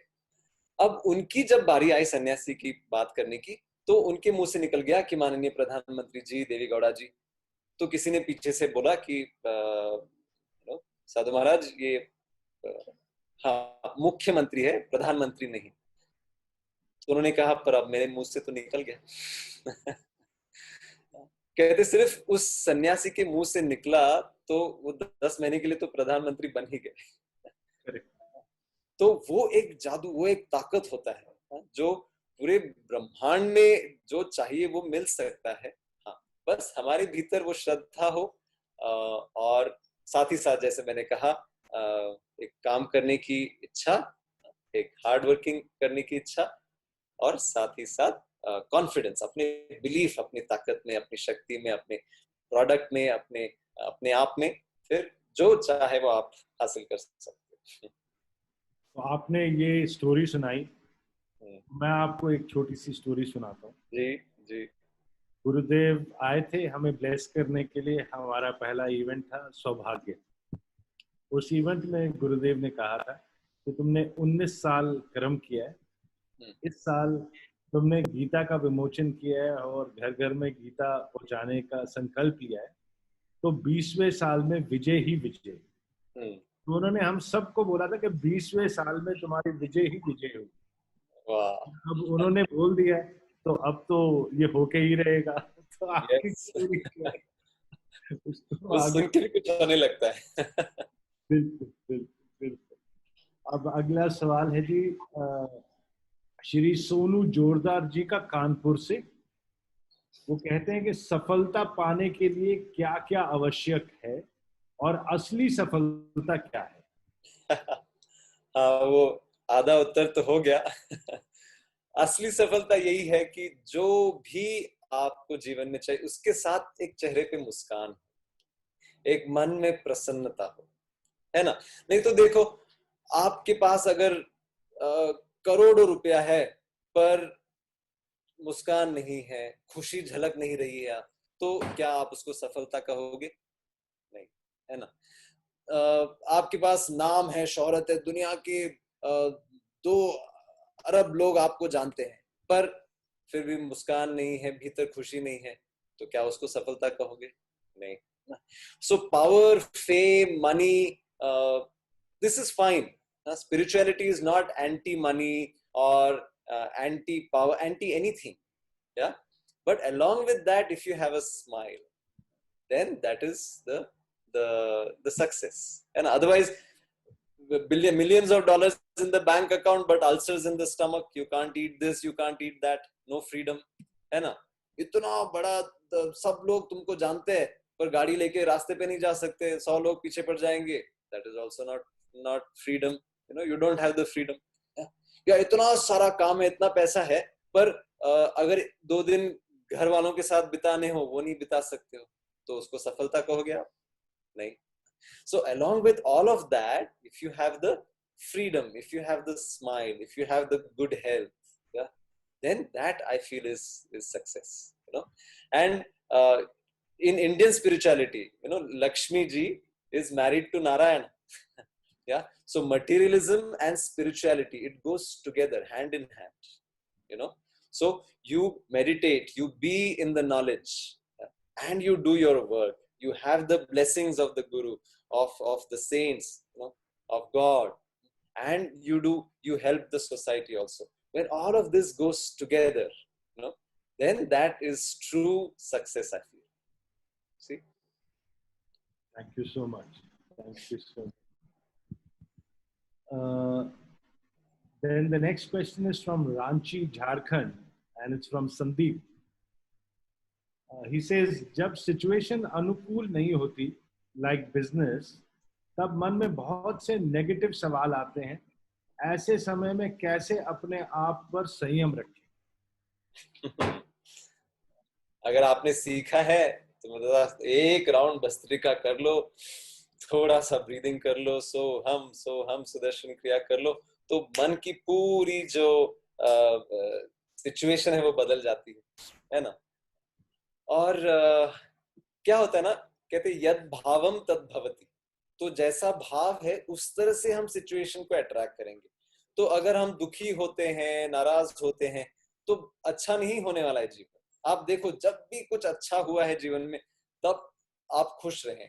अब उनकी जब बारी आई सन्यासी की बात करने की, तो उनके मुंह से निकल गया कि माननीय प्रधानमंत्री जी, देवी गौड़ा जी। तो किसी ने पीछे से बोला कि साधु महाराज ये हाँ मुख्यमंत्री है, प्रधानमंत्री नहीं। तो उन्होंने कहा पर अब मेरे मुंह से तो निकल गया। कहते सिर्फ उस सन्यासी के मुंह से निकला तो वो 10 महीने के लिए तो प्रधानमंत्री बन ही गए। तो वो एक जादू, वो एक ताकत होता है जो पूरे ब्रह्मांड में जो चाहिए वो मिल सकता है। हाँ, बस हमारे भीतर वो श्रद्धा हो, और साथ ही साथ जैसे मैंने कहा एक काम करने की इच्छा, एक हार्ड वर्किंग करने की इच्छा, और साथ ही साथ कॉन्फिडेंस, अपने बिलीफ, अपनी ताकत में, अपनी शक्ति में, अपने प्रोडक्ट में, अपने अपने आप में, फिर जो चाहे वो आप हासिल कर सकते हैं। तो आपने ये स्टोरी सुनाई, हम्म, मैं आपको एक छोटी सी स्टोरी सुनाता हूँ। जी जी। गुरुदेव आए थे हमें ब्लेस करने के लिए। हमारा पहला इवेंट था सौभाग्य। उस इवेंट में गुरुदेव ने कहा था कि तुमने 19 साल कर्म किया है, हम्म, इस साल तुमने गीता का विमोचन किया है और घर घर में गीता पहुंचाने का संकल्प लिया है, तो 20वें साल में विजय ही विजय। हम्म, तो उन्होंने हम सबको बोला था कि 20वें साल में तुम्हारी विजय ही विजय होगी। वाह। अब उन्होंने बोल दिया है, तो अब तो ये होके ही रहेगा। तो आपकी यस। स्टोरी क्या है, उसको वो आगे। सुन के भी कुछ होने लगता है। बिल्कुल बिल्कुल बिल्कुल। अब अगला सवाल है जी, श्री सोनू जोरदार जी का, कानपुर से। वो कहते हैं कि सफलता पाने के लिए क्या क्या आवश्यक है और असली सफलता क्या है? हाँ, वो आधा उत्तर तो हो गया। असली सफलता यही है कि जो भी आपको जीवन में चाहिए उसके साथ एक चेहरे पे मुस्कान, एक मन में प्रसन्नता हो, है ना। नहीं तो देखो, आपके पास अगर करोड़ों रुपया है पर मुस्कान नहीं है, खुशी झलक नहीं रही है, तो क्या आप उसको सफलता कहोगे? नहीं, है ना। आपके पास नाम है, शोहरत है, दुनिया के 2 अरब लोग आपको जानते हैं, पर फिर भी मुस्कान नहीं है, भीतर खुशी नहीं है, तो क्या उसको सफलता कहोगे? नहीं। So power, fame, money, this is fine. Spirituality is not anti-money or anti-power, anti-anything. Yeah. But along with that, if you have a smile, then that is the success. And otherwise, millions of dollars in the bank account but ulcers in the stomach, you can't eat this, you can't eat that, no freedom, है ना। इतना बड़ा सब लोग तुमको जानते हैं पर गाड़ी लेके रास्ते पे नहीं जा सकते, 100 लोग पीछे पड़ जाएंगे, that is also not freedom. You don't have the freedom. या इतना सारा काम है, इतना पैसा है, पर अगर 2 दिन घर वालों के साथ बिताने हो, वो नहीं बिता सकते हो, तो उसको सफलता कहोगे आप? नहीं। So along with all of that, if you have the freedom, if you have the smile, if you have the good health, yeah, then that I feel is success. And in Indian spirituality, Lakshmi ji is married to Narayana. Yeah. So materialism and spirituality, it goes together hand in hand. So you meditate, you be in the knowledge, and you do your work. You have the blessings of the Guru, of the saints, of God, and you help the society also. When all of this goes together, then that is true success, I feel. See. Thank you so much. Thank you so much. Then the next question is from Ranchi, Jharkhand, and it's from Sandeep. He says, जब situation अनुकूल नहीं होती, like business, तब मन में बहुत से negative सवाल आते हैं। ऐसे समय में कैसे अपने आप पर संयम रखें? अगर आपने सीखा है तो मतलब एक राउंड भस्त्रिका कर लो, थोड़ा सा ब्रीदिंग कर लो, सो हम सुदर्शन क्रिया कर लो, तो मन की पूरी जो सिचुएशन है वो बदल जाती है ना। और क्या होता है ना, कहते यद भावम तद भवति, तो जैसा भाव है उस तरह से हम सिचुएशन को अट्रैक्ट करेंगे। तो अगर हम दुखी होते हैं, नाराज होते हैं, तो अच्छा नहीं होने वाला है जीवन। आप देखो, जब भी कुछ अच्छा हुआ है जीवन में, तब आप खुश रहे,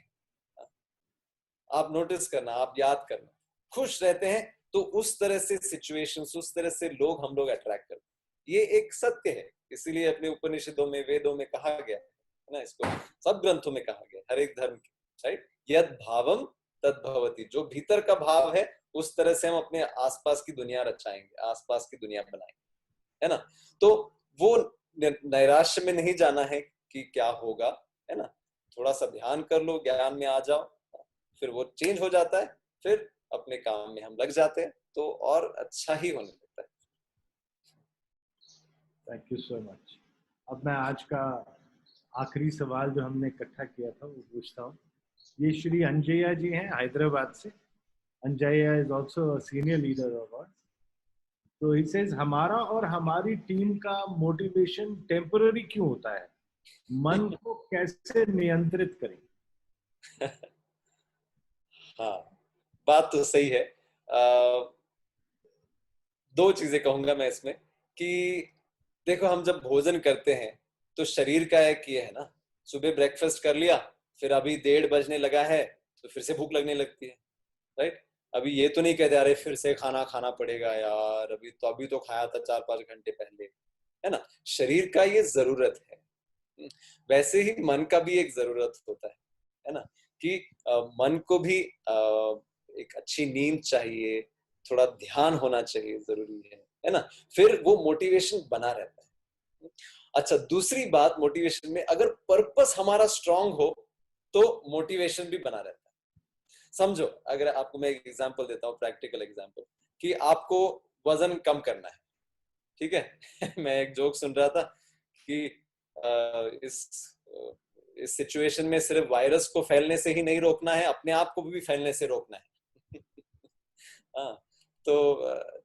आप नोटिस करना, आप याद करना, खुश रहते हैं तो उस तरह से सिचुएशंस, उस तरह से लोग हम लोग अट्रैक्ट करते हैं। ये एक सत्य है, इसीलिए अपने उपनिषदों में, वेदों में कहा गया है ना, इसको सब ग्रंथों में कहा गया, हर एक धर्म के, राइट। यद भावम तद भवति, जो भीतर का भाव है उस तरह से हम अपने आसपास की दुनिया रचाएंगे, आसपास की दुनिया बनाएंगे, है ना। तो वो नैराश्य में नहीं जाना है कि क्या होगा, है ना। थोड़ा सा ध्यान कर लो, ज्ञान में आ जाओ, फिर वो चेंज हो जाता है, फिर अपने काम में हम लग जाते हैं तो और अच्छा ही होने लगता है। Thank you so much. अब मैं आज का आखिरी सवाल जो हमने इकट्ठा किया था वो पूछता हूँ। ये श्री अंजया जी हैं हैदराबाद से। Anjaiah is also a senior leader of our. तो ही सेज हमारा और हमारी टीम का मोटिवेशन टेम्पररी क्यों होता है, मन को कैसे नियंत्रित करें? हाँ, बात तो सही है। दो चीजें कहूंगा मैं इसमें कि देखो, हम जब भोजन करते हैं तो शरीर का एक ये है ना, सुबह ब्रेकफास्ट कर लिया, फिर अभी 1:30 बजने लगा है तो फिर से भूख लगने लगती है, राइट। अभी ये तो नहीं कहते अरे फिर से खाना खाना पड़ेगा यार, अभी तो खाया था 4-5 घंटे पहले, है ना। शरीर का ये जरूरत है। वैसे ही मन का भी एक जरूरत होता है ना, कि मन को भी एक अच्छी नींद चाहिए, थोड़ा ध्यान होना चाहिए, जरूरी है ना। फिर वो मोटिवेशन बना रहता है। अच्छा, दूसरी बात मोटिवेशन में, अगर पर्पस हमारा स्ट्रांग हो तो मोटिवेशन भी बना रहता है। समझो, अगर आपको मैं एक एग्जांपल देता हूँ, प्रैक्टिकल एग्जांपल, कि आपको वजन कम करना है, ठीक है। मैं एक जोक सुन रहा था कि इस सिचुएशन में सिर्फ वायरस को फैलने से ही नहीं रोकना है, अपने आप को भी फैलने से रोकना है। हाँ, तो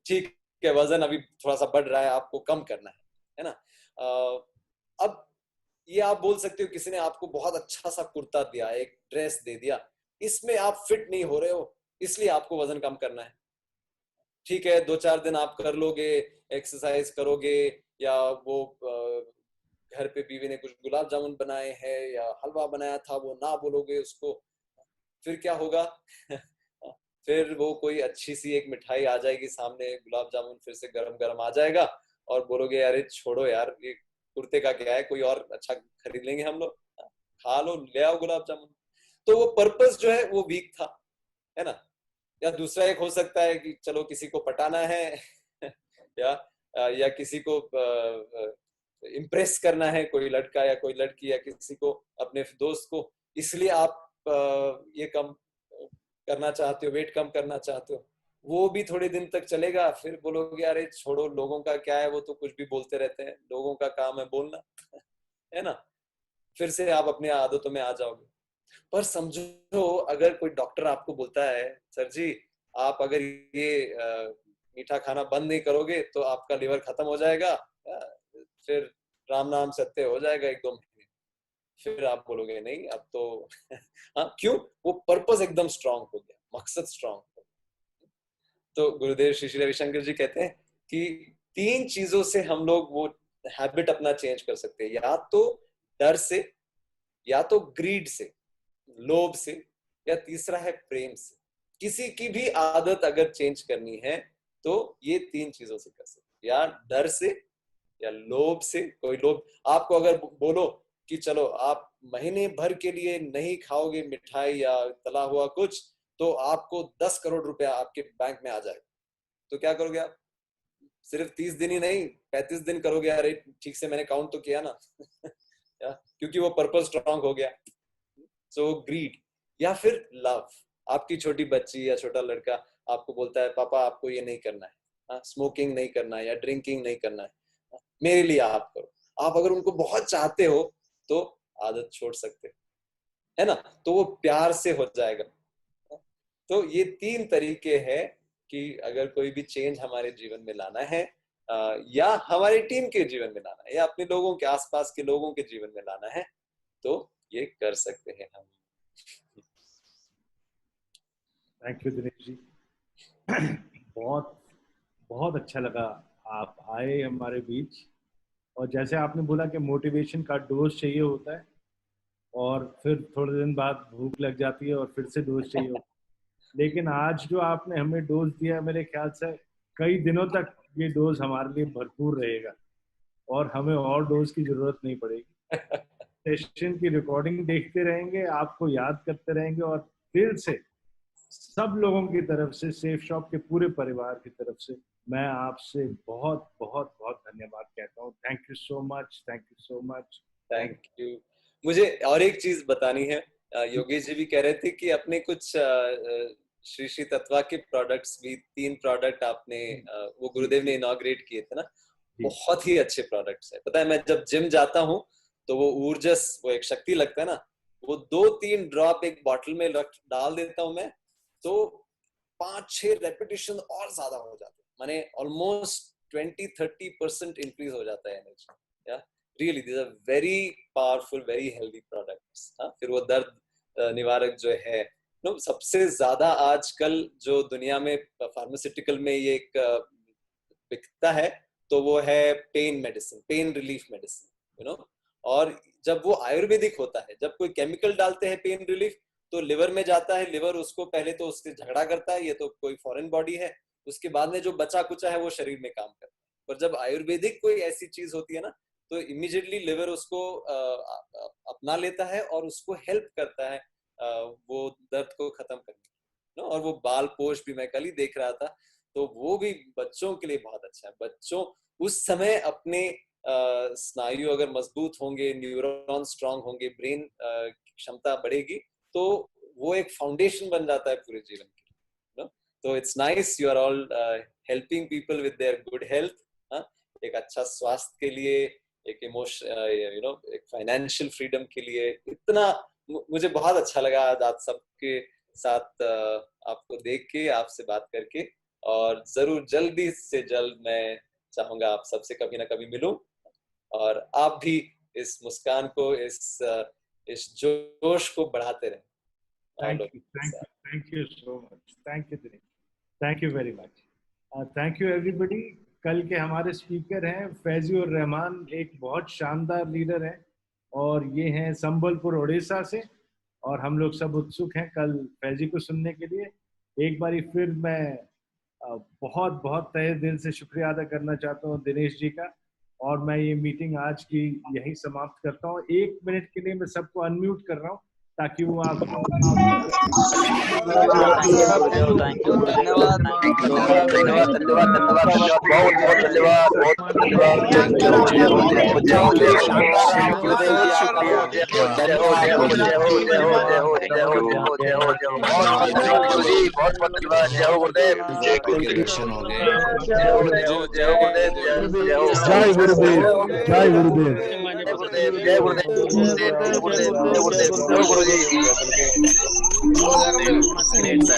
ठीक है, वजन अभी थोड़ा सा बढ़ रहा है, आपको कम करना है ना। अब ये आप बोल सकते हो, किसी ने आपको बहुत अच्छा सा कुर्ता दिया, एक ड्रेस दे दिया, इसमें आप फिट नहीं हो रहे हो, इसलिए आपको वजन कम करना है। ठीक है, 2-4 दिन आप कर लोगे, एक्सरसाइज करोगे, या वो घर पे बीवी ने कुछ गुलाब जामुन बनाए हैं या हलवा बनाया था वो ना बोलोगे उसको, फिर क्या होगा? फिर वो कोई अच्छी सी एक मिठाई आ जाएगी सामने, गुलाब जामुन फिर से गरम गरम आ जाएगा, और बोलोगे अरे छोड़ो यार, ये कुर्ते का क्या है, कोई और अच्छा खरीद लेंगे हम लोग, खा लो, ले आओ गुलाब जामुन। तो वो पर्पस जो है वो वीक था, है ना। या दूसरा एक हो सकता है कि चलो किसी को पटाना है, या किसी को इम्प्रेस करना है, कोई लड़का या कोई लड़की या किसी को, अपने दोस्त को, इसलिए आप ये कम करना चाहते हो, वेट कम करना चाहते हो। वो भी थोड़े दिन तक चलेगा, फिर बोलोगे अरे छोड़ो, लोगों का क्या है, वो तो कुछ भी बोलते रहते हैं, लोगों का काम है बोलना, है ना। फिर से आप अपनी आदतों में आ जाओगे। पर समझो, अगर कोई डॉक्टर आपको बोलता है सर जी, आप अगर ये मीठा खाना बंद नहीं करोगे तो आपका लिवर खत्म हो जाएगा, फिर राम नाम सत्य हो जाएगा 1-2 महीने, फिर आप बोलोगे नहीं अब तो। हाँ, क्यों? वो पर्पस एकदम स्ट्रांग हो गया, मकसद स्ट्रांग हो गया। तो गुरुदेव श्री श्री रविशंकर जी कहते हैं कि 3 चीजों से हम लोग वो हैबिट अपना चेंज कर सकते हैं, या तो डर से, या तो ग्रीड से, लोभ से, या तीसरा है प्रेम से। किसी की भी आदत अगर चेंज करनी है तो ये 3 चीजों से कर सकते, या डर से, या लोभ से। कोई लोभ आपको अगर बोलो कि चलो आप महीने भर के लिए नहीं खाओगे मिठाई या तला हुआ कुछ, तो आपको 10 करोड़ रुपया आपके बैंक में आ जाएगा, तो क्या करोगे आप? सिर्फ 30 दिन ही नहीं, 35 दिन करोगे, अरे ठीक से मैंने काउंट तो किया ना। क्योंकि वो पर्पस स्ट्रांग हो गया। सो ग्रीड, या फिर लव। आपकी छोटी बच्ची या छोटा लड़का आपको बोलता है पापा आपको ये नहीं करना है, स्मोकिंग नहीं करना है या ड्रिंकिंग नहीं करना है, मेरे लिए आप करो। आप अगर उनको बहुत चाहते हो तो आदत छोड़ सकते हो, है ना। तो वो प्यार से हो जाएगा। तो ये 3 तरीके हैं कि अगर कोई भी चेंज हमारे जीवन में लाना है, या हमारी टीम के जीवन में लाना है, या अपने लोगों के आसपास के लोगों के जीवन में लाना है, तो ये कर सकते हैं हम। Thank you Dinesh ji. बहुत बहुत अच्छा लगा आप आए हमारे बीच। और जैसे आपने बोला कि मोटिवेशन का डोज चाहिए होता है, और फिर थोड़े दिन बाद भूख लग जाती है और फिर से डोज चाहिए होता है, लेकिन आज जो आपने हमें डोज दिया, मेरे ख्याल से कई दिनों तक ये डोज हमारे लिए भरपूर रहेगा और हमें और डोज की जरूरत नहीं पड़ेगी। सेशन की रिकॉर्डिंग देखते रहेंगे, आपको याद करते रहेंगे, और दिल से सब लोगों की तरफ से, सेफ शॉप के पूरे परिवार की तरफ से मैं आपसे बहुत बहुत बहुत धन्यवाद कहता हूँ। Thank you so much, thank you so much, thank thank you. मुझे और एक चीज बतानी है, योगेश जी भी कह रहे थे कि अपने कुछ श्री श्री तत्वा के प्रोडक्ट्स भी 3 प्रोडक्ट आपने वो गुरुदेव ने इनॉग्रेट किए थे ना, बहुत ही अच्छे प्रोडक्ट्स है। पता है, मैं जब जिम जाता हूँ तो वो ऊर्जस, वो एक शक्ति लगता है ना, वो 2-3 ड्रॉप एक बॉटल में डाल देता हूँ मैं, तो 5-6 रेपिटेशन और ज्यादा हो जाते हैं, माने ऑलमोस्ट 20-30% इंक्रीज हो जाता है energy. Yeah really these are very powerful, very healthy products. फिर वो दर्द निवारक जो है नो, सबसे ज्यादा आजकल जो दुनिया में फार्मास्यूटिकल में ये एक बिकता है, तो वो है pen medicine, pain relief medicine, you know. और जब वो आयुर्वेदिक होता है, जब कोई केमिकल डालते हैं पेन रिलीफ, तो लिवर में जाता है, लिवर उसको पहले तो उससे झगड़ा करता है, ये तो कोई फॉरेन बॉडी है, उसके बाद में जो बचा कुचा है वो शरीर में काम करता है। पर जब आयुर्वेदिक कोई ऐसी चीज होती है ना, तो इमीडिएटली लिवर उसको अपना लेता है और उसको हेल्प करता है वो दर्द को खत्म करने नो। और वो बाल पोष भी मैं कल ही देख रहा था, तो वो भी बच्चों के लिए बहुत अच्छा है। बच्चों उस समय अपने स्नायु अगर मजबूत होंगे, न्यूरॉन स्ट्रांग होंगे, ब्रेन क्षमता बढ़ेगी, तो वो एक फाउंडेशन बन जाता है पूरे जीवन के नो। तो it's nice you are all helping people with their good health, एक अच्छा स्वास्थ्य के लिए, एक इमोशन यू नो, एक फाइनेंशियल फ्रीडम के लिए। इतना मुझे बहुत अच्छा लगा आज आप सबके साथ आपको देख के, आपसे बात करके, और जरूर जल्दी से जल्द मैं चाहूंगा आप सबसे कभी ना कभी मिलूं, और आप भी इस मुस्कान को, इस जोश को बढ़ाते रहें। Thank you so much. Thank you Dinesh. Thank you very much. Thank you everybody. कल के हमारे स्पीकर हैं फैजुर रहमान, एक बहुत शानदार लीडर है, और ये हैं संबलपुर उड़ीसा से, और हम लोग सब उत्सुक हैं कल फैजी को सुनने के लिए। एक बारी फिर मैं बहुत बहुत तहे दिल से शुक्रिया अदा करना चाहता हूँ दिनेश जी का, और मैं ये मीटिंग आज की यही समाप्त करता हूँ। 1 मिनट के लिए मैं सबको अनम्यूट कर रहा हूँ ताकि वो आप Great, sir.